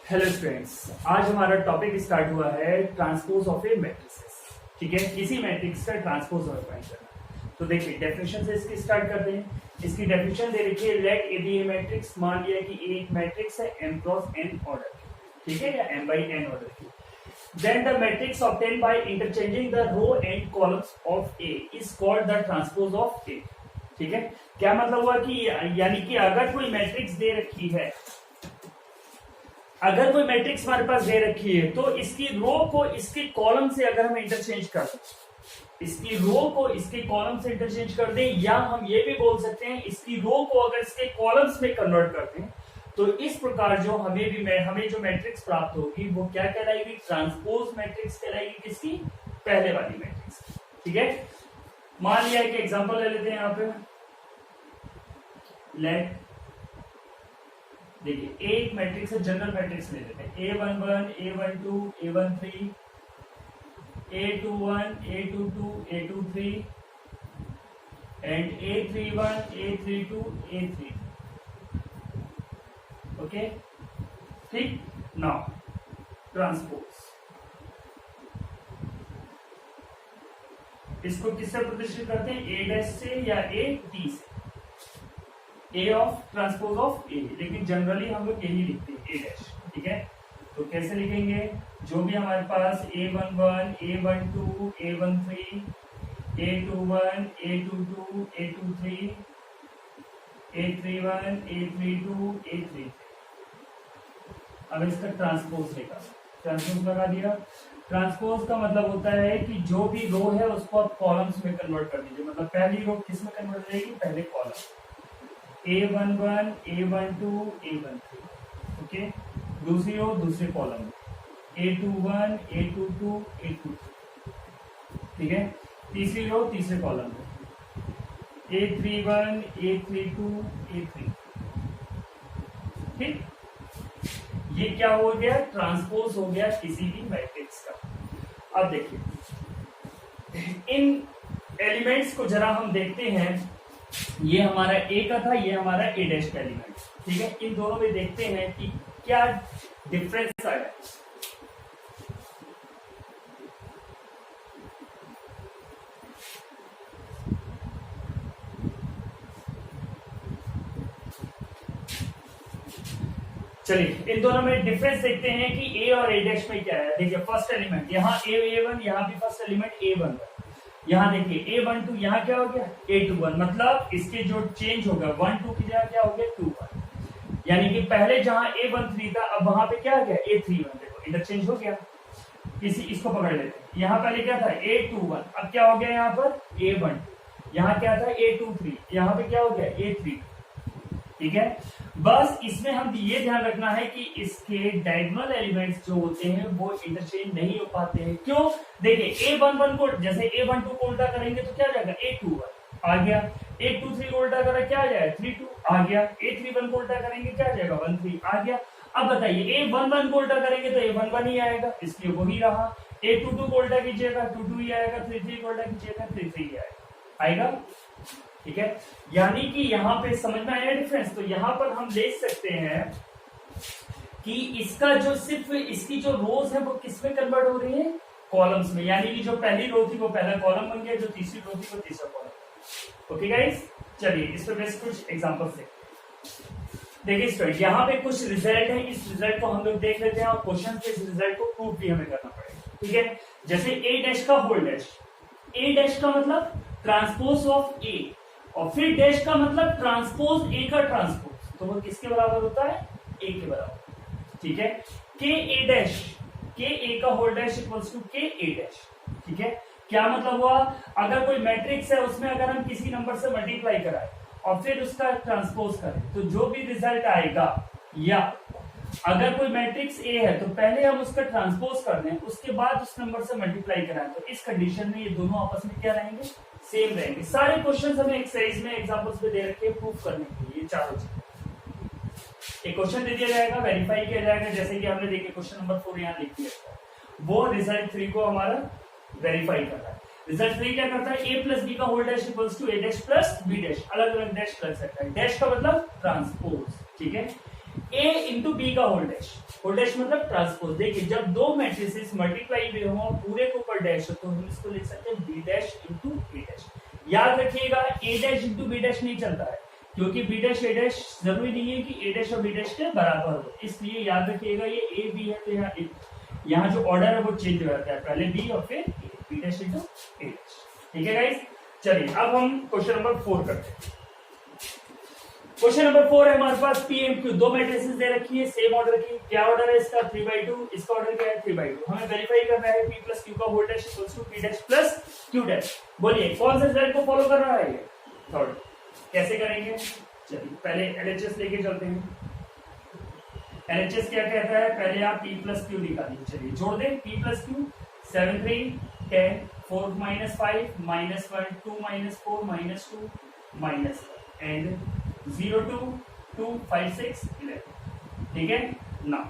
Hello students, आज हमारा topic start हुआ है ट्रांसपोज ऑफ ए मैट्रिक्स। ठीक है, किसी मैट्रिक्स का ट्रांसपोज हमें फाइंड करना। तो देखिए डेफिनेशन से इसकी स्टार्ट करते हैं। इसकी डेफिनेशन दे रखी है, let A be a matrix. मान लिया कि ए एक मैट्रिक्स है m क्रॉस n ऑर्डर की, ठीक है, या m by n ऑर्डर की। Then the matrix obtained by interchanging the row and columns of A is called the transpose of A। ठीक है, क्या मतलब हुआ कि यानी कि अगर कोई मैट्रिक्स दे रखी है, अगर कोई मैट्रिक्स हमारे पास दे रखी है तो इसकी रो को इसके कॉलम से अगर हम इंटरचेंज कर दें, इसकी रो को इसके कॉलम से इंटरचेंज कर दें, या हम ये भी बोल सकते हैं इसकी रो को अगर इसके कॉलम्स में कन्वर्ट कर दें, तो इस प्रकार जो हमें जो मैट्रिक्स प्राप्त होगी वो क्या कहलाएगी? ट्रांसपोज मैट्रिक्स कहलाएगी। किसकी? पहले वाली मैट्रिक्स। ठीक है, मान लिया कि एग्जांपल ले लेते हैं यहां पे। लेट देखिए एक मैट्रिक्स है, जनरल मैट्रिक्स ले लेते हैं। A11, A12, A13, A21, A22, A23 and A31, A32, A33। Okay, ठीक। नाउ ट्रांसपोज, इसको किससे प्रतिष्ठित करते हैं? ए डैश से या ए टी से। ए ऑफ ट्रांसपोज ऑफ ए, लेकिन जनरली हम लोग यही लिखते हैं, ए डैश। ठीक है, तो कैसे लिखेंगे? जो भी हमारे पास A11, A12, A13, A21, A22, A23, A31, A32, A33। अब इसका ट्रांसपोज लेगा, ट्रांसपोज लगा दिया। ट्रांसपोज का मतलब होता है कि जो भी रो है उसको आप कॉलम्स में कन्वर्ट कर दीजिए। मतलब पहली रो किस में कन्वर्ट हो जाएगी? पहले column A11, A12, A13। Okay, दूसरी रो दूसरे कॉलम में A21, A22, A23। ठीक है, तीसरी रो तीसरे कॉलम में A31, A32, A3। ठीक, ये क्या हो गया? ट्रांसपोज हो गया किसी भी मैट्रिक्स का। अब देखिए इन एलिमेंट्स को जरा हम देखते हैं। ये हमारा ए का था, ये हमारा ए डैश का एलिमेंट। ठीक है, इन दोनों में देखते हैं कि क्या डिफरेंस आया। चलिए इन दोनों में डिफरेंस देखते हैं कि ए और ए डैश में क्या है। देखिए फर्स्ट एलिमेंट यहाँ A1, यहाँ भी फर्स्ट एलिमेंट A1। यहाँ देखिए A12, यहाँ क्या हो गया? A21। मतलब इसके जो चेंज होगा 1 2 की जगह क्या हो गया? 2 1। यानी कि पहले जहां A13 था अब वहां पे क्या आ गया? A31। देखो इंटरचेंज हो गया। इसको पकड़ लेते हैं। यहाँ पहले क्या था? A21, अब क्या हो गया? यहाँ पर A1। यहाँ क्या था? A23, यहाँ पे क्या हो गया? A3। ठीक है, बस इसमें हम ये ध्यान रखना है कि इसके डायगोनल एलिमेंट्स जो होते हैं वो इंटरचेंज नहीं हो पाते हैं। क्यों? देखिए A11 को जैसे A12 को उल्टा करेंगे तो क्या आ जाएगा? A21 आ गया। A23 को उल्टा करा क्या आ जाएगा? 32 आ गया। A31 को उल्टा करेंगे क्या आ जाएगा? 13 आ गया। अब बताइए A11 को उल्टा करेंगे तो A11 ही आएगा, इसलिए वही रहा। A22 को उल्टा कीजिएगा 22 ही आएगा, 33 को उल्टा कीजिएगा 33 ही आएगा। ठीक है, यानी कि यहाँ पे समझ में आया डिफरेंस। तो यहाँ पर हम देख सकते हैं कि इसका जो सिर्फ इसकी जो रोज है वो किस में कन्वर्ट हो रही है? कॉलम्स में। यानी कि जो पहली रो थी वो पहला कॉलम बन गया, जो तीसरी रो थी वो तीसरा कॉलम। ओके गाइस, चलिए इस पे बेस्ट कुछ एग्जांपल्स देखिए स्टूडेंट, यहाँ पे कुछ रिजल्ट है, इस रिजल्ट को हम लोग देख लेते हैं और क्वेश्चन से इस रिजल्ट को प्रूव भी हमें करना पड़ेगा। ठीक है, जैसे ए डैश का होल डैश, ए डैश का मतलब ट्रांसपोज ऑफ ए, और फिर डैश का मतलब ट्रांसपोज ए का ट्रांसपोज, तो वो किसके बराबर होता है? ए के बराबर। ठीक है, के ए डैश, के ए का होल डैश इक्वल्स टू के ए डैश। ठीक है, क्या मतलब हुआ? अगर कोई मैट्रिक्स है उसमें अगर हम किसी नंबर से मल्टीप्लाई कराएं और फिर उसका ट्रांसपोज करें तो जो भी रिजल्ट आएगा, या अगर कोई मैट्रिक्स ए है तो पहले हम उसका ट्रांसपोज कर दें, उसके बाद उस नंबर से मल्टीप्लाई कराएं, तो इस कंडीशन में ये दोनों आपस में क्या रहेंगे? सेम रहेंगे। सारे क्वेश्चंस हमें एक्सरसाइज में एग्जांपल्स पे दे रखे हैं प्रूफ करने के लिए। ये चारों चीजें एक क्वेश्चन दे दिया जाएगा, वेरीफाई किया जाएगा। जैसे कि हमने देखिए क्वेश्चन नंबर 4 यहाँ लिख दिया, वो रिजल्ट 3 को हमारा वेरीफाई करना है। रिजल्ट 3 क्या करता है? a प्लस बी का whole dash equals to a dash plus B dash. अलग अलग डैश कर सकता है, डैश का मतलब ट्रांसपोज। ठीक है, ए इंटू बी का होल डैश मतलब ट्रांसपोज। देखिए जब दो मैट्रिसेस मल्टीप्लाई हुए हों पूरे के ऊपर डैश हो तो हम इसको लिख सकते हैं बी डैश इंटू ए डैश। याद रखिएगा ए डैश इंटू बी डैश नहीं चलता है, क्योंकि बी डैश ए डैश जरूरी नहीं है कि ए डैश और बी डैश के बराबर हो, इसलिए याद रखिएगा ये ए बी है तो यहाँ जो ऑर्डर है वो चेंज हो जाता है, पहले बी और फिर बी डैश इंटू ए डैश। ठीक है गाइस, चलिए अब हम क्वेश्चन नंबर 4 करते हैं। क्वेश्चन नंबर 4 है हमारे पास पी एम क्यू, दो मैट्रिसेस दे रखी है सेम ऑर्डर की। क्या ऑर्डर है इसका 3/2, इसका ऑर्डर क्या है 3/2। हमें वेरीफाई करना है p प्लस क्यू का whole dash equals to p dash plus Q dash. बोलिए कौन सा रिजल्ट को फॉलो कर रहा है ये थर्ड। कैसे करेंगे, चलिए पहले एलएचएस लेके चलते हैं। एलएचएस क्या कहता है, पहले आप p प्लस क्यू निकालिए। चलिए जोड़ दें p plus Q 7 3 10 4 minus 5 minus 1 2 minus 4 minus 2 minus 1 and 0 2 2 5 6 11। ठीक है ना,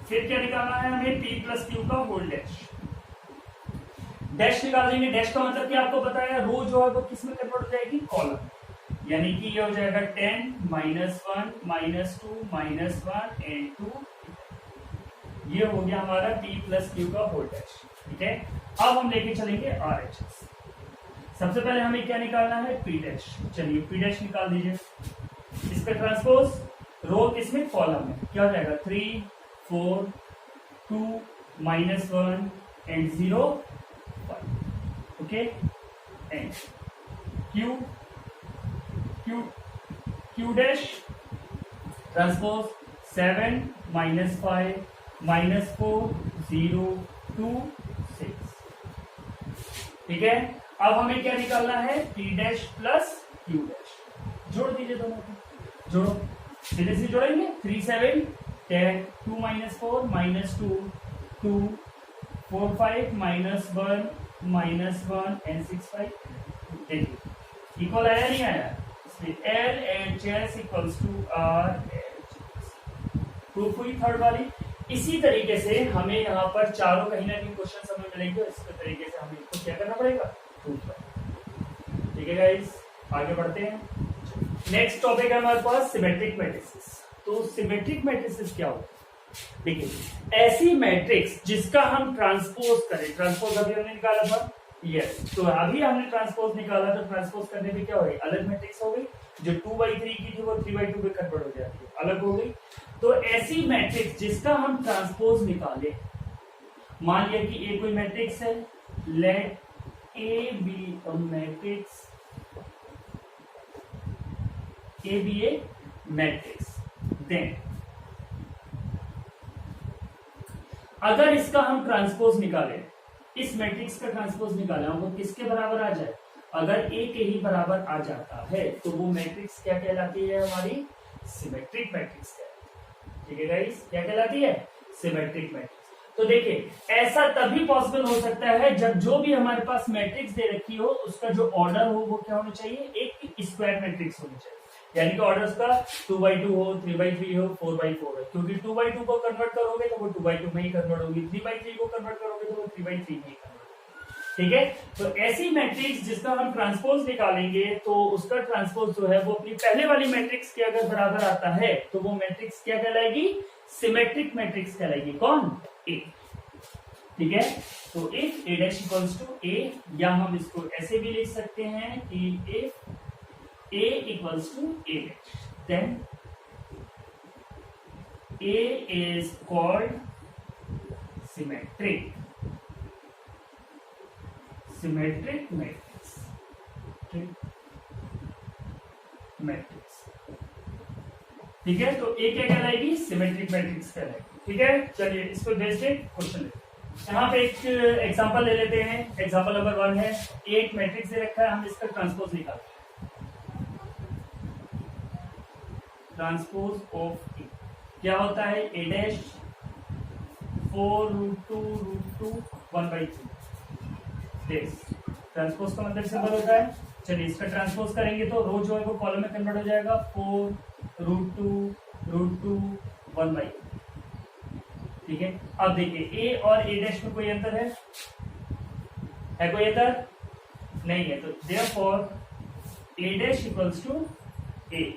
फिर क्या निकालना है हमें p प्लस क्यू का होल डैश। डैश निकाल देंगे, डैश का मतलब क्या आपको पता है, रो जो है वो किस में कन्वर्ट हो जाएगी, कॉलम। यानी कि ये हो जाएगा 10 minus 1 minus 2 minus 1 and 2। ये हो गया हमारा p प्लस क्यू का होल डैश। ठीक है, अब हम लेके चलेंगे RHS। सबसे पहले हमें क्या निकालना है p डैश। चलिए p डैश निकाल दीजिए, इस पे ट्रांसपोज रो किसमें, कॉलम में। क्या हो जाएगा 3 4 2 minus 1 and 0 5। Okay, and q dash transpose 7 minus 5 minus 4 0 2 6। ठीक है, अब हमें क्या निकालना है p dash plus q dash. जोड़ दीजिए दोनों को, जोड़ो, सीधे से जोड़ेंगे 3 7 10 2 minus 4 minus 2 2 4 5 minus 1 minus 1 and 6 5। देखिए इक्वल आया नहीं आया, इसलिए LHS equals to RHS। Proof हुई थर्ड वाली। इसी तरीके से हमें यहाँ पर चारों कहीं ना कहीं क्वेश्चन हमें मिलेंगे, इस तरीके से हमें इसको क्या करना पड़ेगा, प्रूफ करना। ठीक है गाइस, आगे बढ़ते हैं। नेक्स्ट टॉपिक है हमारे पास सिमेट्रिक मैट्रिसेस। तो सिमेट्रिक मैट्रिसेस क्या होता है, देखिए ऐसी मैट्रिक्स जिसका हम ट्रांसपोज करें। ट्रांसपोज अभी हमने निकाला था, यस, तो अभी हमने ट्रांसपोज निकाला, तो ट्रांसपोज करने में क्या हो गई, अलग मैट्रिक्स हो गई। जो 2/3 की थी वो 3/2 में कन्वर्ट हो जाती है, अलग हो गई। तो ऐसी मैट्रिक्स जिसका हम ट्रांसपोज निकाले, मान लिया कि ए कोई मैट्रिक्स है, let A be a matrix, A be a matrix, then अगर इसका हम ट्रांसपोज निकालें, इस मैट्रिक्स का ट्रांसपोज निकाला वो किसके बराबर आ जाए, अगर ए के ही बराबर आ जाता है तो वो मैट्रिक्स क्या कहलाती है, हमारी सिमेट्रिक मैट्रिक्स कहलाती है। ठीक है गाइस, क्या कहलाती है, सिमेट्रिक मैट्रिक्स। तो देखिए ऐसा तभी पॉसिबल हो सकता है जब जो भी हमारे पास मैट्रिक्स दे रखी हो उसका जो ऑर्डर हो वो क्या होना चाहिए, एक स्क्वायर मैट्रिक्स होनी चाहिए। यानी कि ऑर्डर का 2/2 हो, 3/3 हो, 4/4 हो, क्योंकि 2/2 को कन्वर्ट करोगे तो वो 2/2 में ही कन्वर्ट होगी, 3/3 को कन्वर्ट करोगे तो वो 3/3 में ही कन्वर्ट होगी। ठीक है, तो ऐसी मैट्रिक्स जिसका हम ट्रांसपोज निकालेंगे तो उसका ट्रांसपोज जो है वो अपनी पहले वाली मैट्रिक्स के अगर बराबर आता है तो वो मैट्रिक्स क्या कहलाएगी, सिमेट्रिक मैट्रिक्स कहलाएगी। कौन, ए। ठीक है, तो if A dash equals to A, या हम इसको ऐसे भी लिख सकते हैं कि if A equals to A dash, then A is called symmetric matrix, ठीक है, तो A क्या कहलाएगी, सिमेट्रिक मैट्रिक्स कहलाएगी। ठीक है, चलिए इस पर बेस्ड एक क्वेश्चन लेते हैं। यहाँ पे एक एग्जांपल ले लेते हैं। एग्जांपल नंबर 1 है, एक मैट्रिक्स दे रखा है, हम इसका ट्रांसपोज निकालते हैं। ट्रांसपोज ऑफ ए क्या होता है, ए डैश 4√2√2 1/3। ट्रांसपोज का मतलब सिंपल होता है। चलिए इसका ट्रांसपोज करेंगे तो रो जो है वो कॉलम में कन्वर्ट हो जाएगा, 4√2√2 1/3। ठीक है, अब देखिए ए और ए डैश में कोई अंतर है कोई अंतर नहीं है, तो therefore A dash equals to A,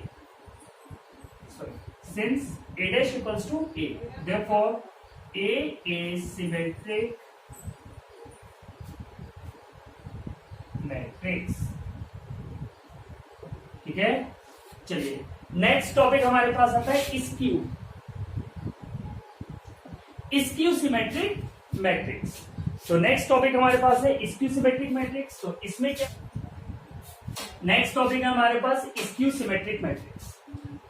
since a dash equals to a, therefore a is symmetric matrix. ठीक है, चलिए नेक्स्ट टॉपिक हमारे पास आता है स्क्यू सिमेट्रिक मैट्रिक्स। तो नेक्स्ट टॉपिक हमारे पास है स्क्यू सिमेट्रिक मैट्रिक्स। तो इसमें क्या, नेक्स्ट टॉपिक है हमारे पास स्क्यू सिमेट्रिक मैट्रिक्स।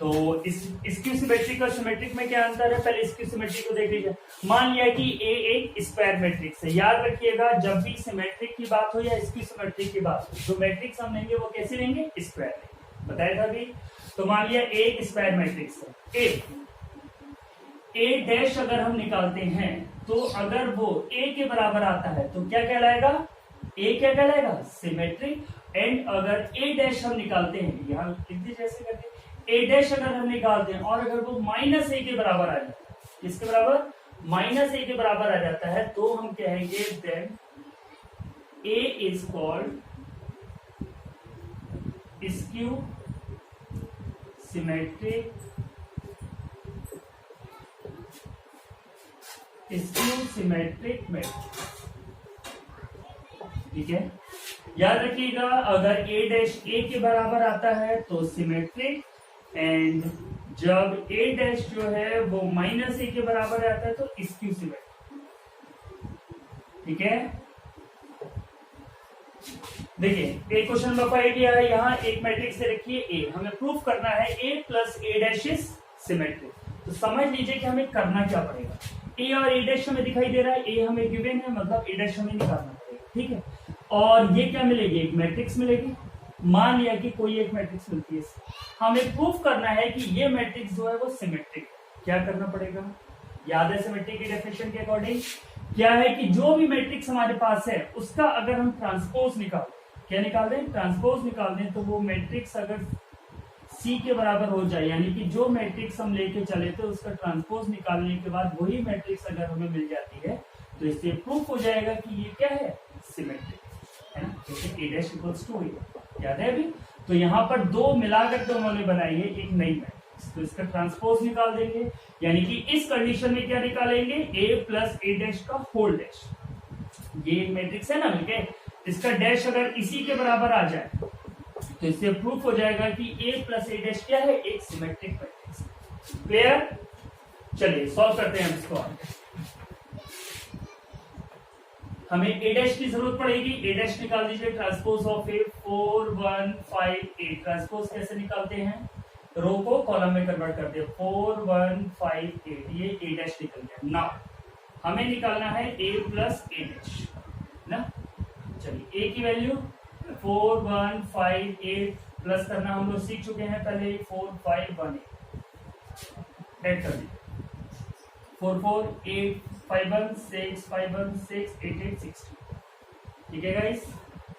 तो इस स्क्यू सिमेट्रिक और सिमेट्रिक में क्या अंतर है, पहले स्क्यू सिमेट्रिक को देख लीजिए। मान लिया कि ए एक स्क्वायर मैट्रिक्स है, याद रखिएगा जब भी सिमेट्रिक की बात हो या स्क्यू सिमेट्रिक की बात हो, जो मैट्रिक्स हम लेंगे वो कैसे लेंगे, स्क्वायर लेंगे, बताया था अभी। तो मान लिया एक स्क्वायर मैट्रिक्स है, ए डैश अगर हम निकालते हैं तो अगर वो ए के बराबर आता है तो क्या कहलाएगा, ए क्या कहलाएगा, सिमेट्रिक। एंड अगर ए डैश हम निकालते हैं, यहां लिख दीजिए जैसे करके, ए डैश अगर हम निकालते हैं और अगर वो माइनस ए के बराबर आ जाता है, किसके बराबर, माइनस ए के बराबर आ जाता है, तो हम कहेंगे then A is called skew symmetric matrix. ठीक है, याद रखिएगा अगर ए डैश ए के बराबर आता है तो सिमेट्रिक, एंड जब ए डैश जो है वो माइनस ए के बराबर आता है तो स्क्यू सिमेट्रिक। ठीक है, देखिए एक क्वेश्चन नंबर 5 दिया है, यहाँ एक मैट्रिक्स से रखिए ए, हमें प्रूफ करना है A plus A dash is symmetric. तो समझ लीजिए कि हमें करना क्या पड़ेगा, ए और ए डैश हमें दिखाई दे रहा है, ए हमें गिवन है, मतलब ए डैश हमें निकालना पड़ेगा। ठीक है, और ये क्या मिलेगी, एक मैट्रिक्स मिलेगी। मान लिया कि कोई एक मैट्रिक्स मिलती है, हमें प्रूफ करना है कि ये मैट्रिक्स जो है वो सिमेट्रिक। क्या करना पड़ेगा, याद है सिमेट्रिक की डेफिनेशन के अकॉर्डिंग क्या है कि जो भी मैट्रिक्स हमारे पास है उसका अगर हम ट्रांसपोज निकाल दें, क्या निकाल दें, ट्रांसपोज निकाल दें, तो वो मैट्रिक्स अगर सी के बराबर हो जाए, यानी कि जो मैट्रिक्स हम लेके चले थे उसका ट्रांसपोज निकालने के बाद वही मैट्रिक्स अगर हमें मिल जाती है तो इससे प्रूफ हो जाएगा कि ये क्या है, सिमेट्रिक है ना। जैसे ए डैश इक्वल्स टू, याद है अभी। तो यहाँ पर दो मिलाकर तो उन्होंने बनाई है एक नई मैट्रिक्स, तो इसका ट्रांसपोज निकाल देंगे, यानी कि इस कंडीशन में क्या निकालेंगे, ए प्लस ए डैश का होल डैश। ये एक मैट्रिक्स है ना मिलके, इसका डैश अगर इसी के बराबर आ जाए तो इससे प्रूफ हो जाएगा कि ए प्लस ए डैश क्या है, एक सिमेट्रिक मैट्रिक्स। क्लियर, चलिए सॉल्व करते हैं इसको। हमें ए डैश की जरूरत पड़ेगी, ए डैश निकाल दीजिए, ट्रांसपोज ऑफ ए 4 1 5 8। ट्रांसपोज कैसे निकालते हैं, रो को कॉलम में कन्वर्ट करते हैं, 4 1 5 8, ये ए डैश निकल गया। नाउ हमें निकालना है ए प्लस ए डैश ना। चलिए ए की वैल्यू 4 1 5 8 प्लस करना हम लोग सीख चुके हैं पहले, 4 5 1 8 ऐड कर दीजिए, 4 4 8 5 1 6 5 1 6 8 8 16। ठीक है गाइस,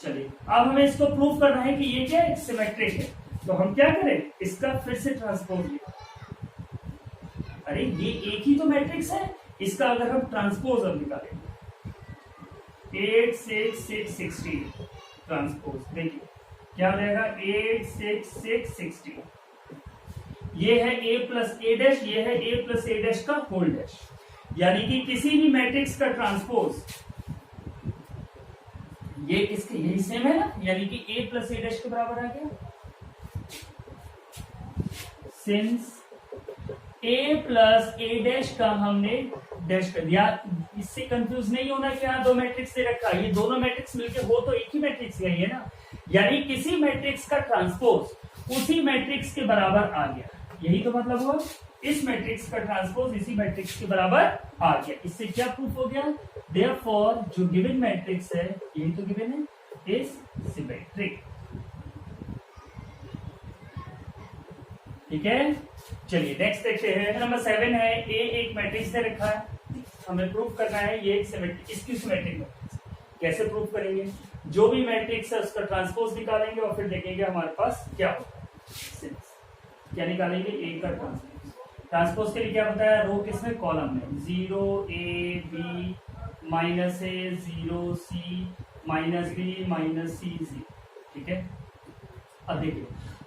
चलिए अब हमें इसको प्रूफ करना है कि ये क्या है, सिमेट्रिक है। तो हम क्या करें, इसका फिर से ट्रांसपोज लिखें। अरे ये एक ही तो मैट्रिक्स है, इसका अगर हम ट्रांसपोज अब निकालें 8 6 6 16 ट्रांसपोज, देखिए क्या हो जाएगा, 8 6 6 16। ये है ए प्लस ए डैश, ये है ए प्लस ए डैश का होल डैश, यानी कि किसी भी मैट्रिक्स का ट्रांसपोज ये इसके यही सेम है ना, यानी कि ए प्लस ए डैश के बराबर आ गया। Since A plus A dash का हमने डैश कर दिया, इससे कंफ्यूज नहीं होना कि यहाँ दो मैट्रिक्स दे रखा है, ये दोनों मैट्रिक्स मिलके हो तो एक ही मैट्रिक्स का ही है ना, यानी किसी मैट्रिक्स का ट्रांसपोज उसी मैट्रिक्स के बराबर आ गया, यही तो मतलब हुआ। इस मैट्रिक्स का ट्रांसपोज इसी मैट्रिक्स के बराबर आ गया, इससे क्या प्रूफ हो गया, देयरफॉर जो गिवन मैट्रिक्स है, यही तो गिवन है, इज सिमेट्रिक। ठीक है, चलिए नेक्स्ट देखते हैं। नंबर 7 है, ए एक मैट्रिक्स दे रखा है, हमें प्रूफ करना है ये एक सिमेट्रिक, इसकी सिमेट्रिक मैट्रिक्स। कैसे प्रूफ करेंगे, जो भी मैट्रिक्स है उसका ट्रांसपोज निकालेंगे और फिर देखेंगे हमारे पास क्या होता है। क्या निकालेंगे, ए का ट्रांसपोज। ट्रांसपोज के लिए क्या बताया, रो किसमें, कॉलम में, 0 A B minus A 0 C minus B minus C 0। ठीक है, अब देखिए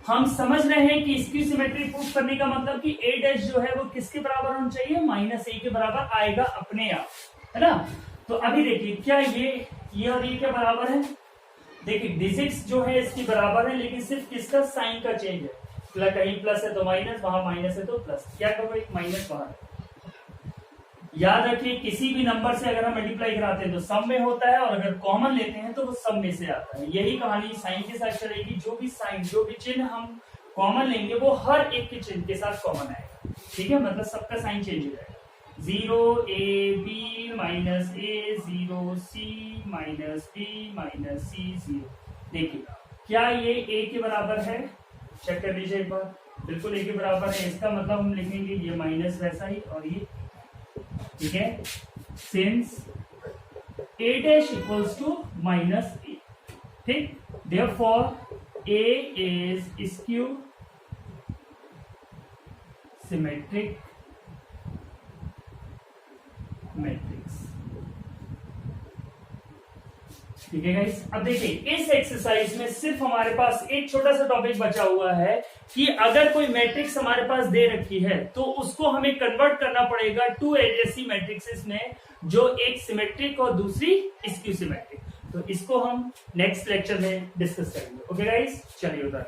हम समझ रहे हैं कि स्क्यू सिमेट्री प्रूफ करने का मतलब कि ए डैश जो है वो किसके बराबर होना चाहिए, -a के बराबर आएगा अपने आप, है ना। तो अभी देखिए क्या ये और ये के बराबर है, देखिए डिजिट्स जो है इसकी बराबर है, लेकिन सिर्फ किसका साइन का चेंज है, कहीं प्लस है तो माइनस, वहां माइनस है तो प्लस, क्या करो एक माइनस बाहर। याद रखिए किसी भी नंबर से अगर हम मल्टीप्लाई कराते हैं तो सम में होता है, और अगर कॉमन लेते हैं तो वो सम में से आता है। यही कहानी साइन के साथ चलेगी, जो भी साइन जो भी चिन्ह हम कॉमन लेंगे वो हर एक के चिन्ह के साथ कॉमन आएगा, ठीक है, मतलब सबका साइन चेंज हो जाएगा। 0ab -a 0c -b -c 0। देखिए क्या ये a के बराबर है, चेक कर लीजिए एक बार, बिल्कुल a के बराबर है, इसका मतलब हम लिखेंगे ये माइनस वैसा ही और ये, ठीक है, since a dash equals to -a, ठीक, therefore a is skew symmetric matrix, ठीक है गाइस। अब देखिए इस एक्सरसाइज में सिर्फ हमारे पास एक छोटा सा टॉपिक बचा हुआ है कि अगर कोई मैट्रिक्स हमारे पास दे रखी है तो उसको हमें कन्वर्ट करना पड़ेगा टू एडजेसेंट मैट्रिक्सेस में, जो एक सिमेट्रिक और दूसरी स्क्यू सिमेट्रिक। तो इसको हम नेक्स्ट लेक्चर में डिस्कस करेंगे। ओके गाइस, चलिए उतार